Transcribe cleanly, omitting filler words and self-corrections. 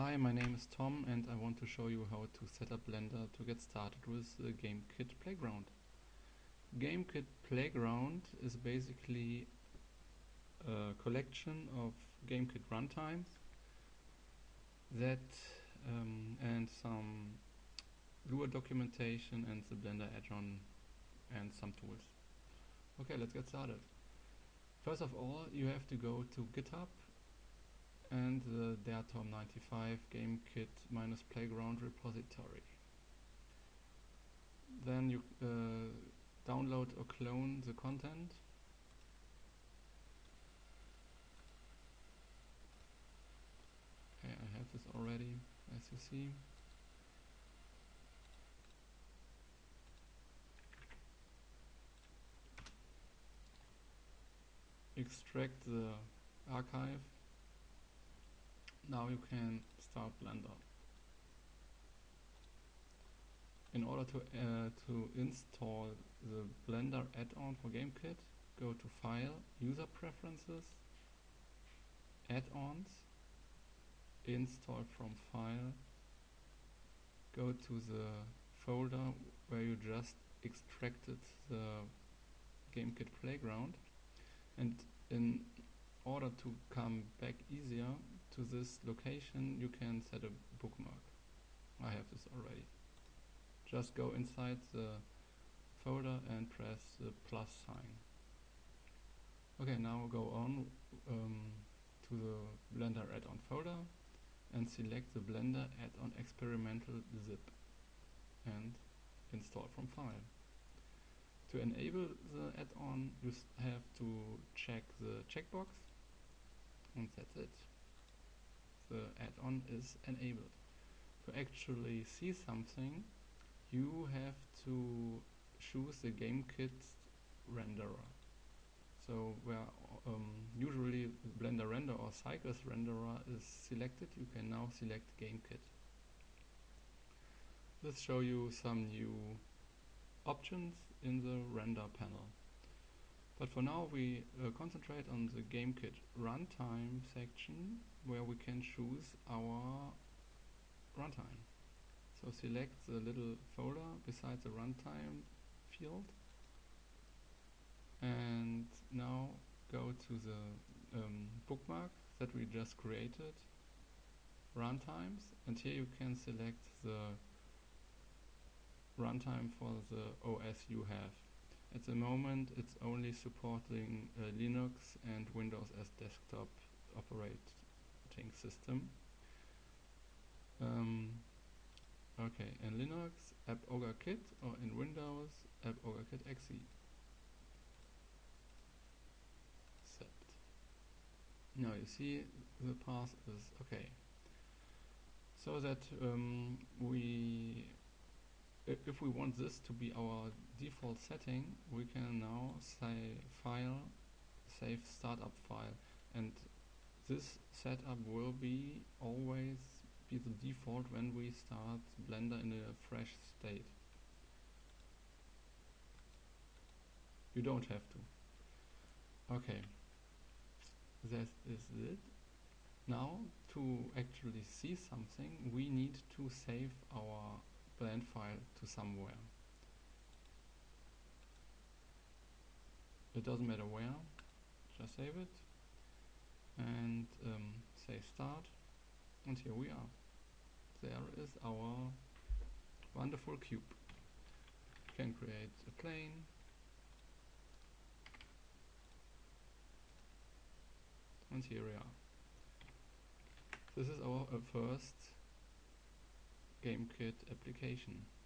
Hi, my name is Tom and I want to show you how to set up Blender to get started with the gamekit playground. Gamekit playground is basically a collection of gamekit runtimes that and some Lua documentation and the Blender add-on and some tools. Okay, let's get started. First of all, you have to go to GitHub and the Tom95 gamekit -playground repository. Then you download or clone the content. Okay, I have this already, as you see. Extract the archive. Now you can start Blender. In order to install the Blender add-on for gamekit, go to File, User Preferences, Add-ons, Install from File, go to the folder where you just extracted the gamekit playground, and in order to come back easier to this location, you can set a bookmark. I have this already. Just go inside the folder and press the plus sign. Okay, now go on to the Blender add-on folder and select the Blender add-on experimental zip and install from file. To enable the add-on, you have to check the checkbox, and that's it. The add-on is enabled. To actually see something, you have to choose the gamekit renderer. So where usually Blender Render or Cycles renderer is selected, you can now select gamekit. Let's show you some new options in the render panel. But for now we concentrate on the gamekit runtime section where we can choose our runtime. So select the little folder beside the runtime field and now go to the bookmark that we just created, runtimes, and here you can select the runtime for the OS you have. At the moment it's only supporting Linux and Windows as desktop operating system. Okay, in Linux AppOgaKit or in Windows AppOgaKit exe. Accept. Now you see the path is okay. So that if we want this to be our default setting, we can now say File, Save Startup File, and this setup will be always be the default when we start Blender in a fresh state. You don't have to. Okay, that is it. Now to actually see something, we need to save our blend file to somewhere. It doesn't matter where, just save it and say start, and here we are. There is our wonderful cube. You can create a plane, and here we are. This is our first gamekit application.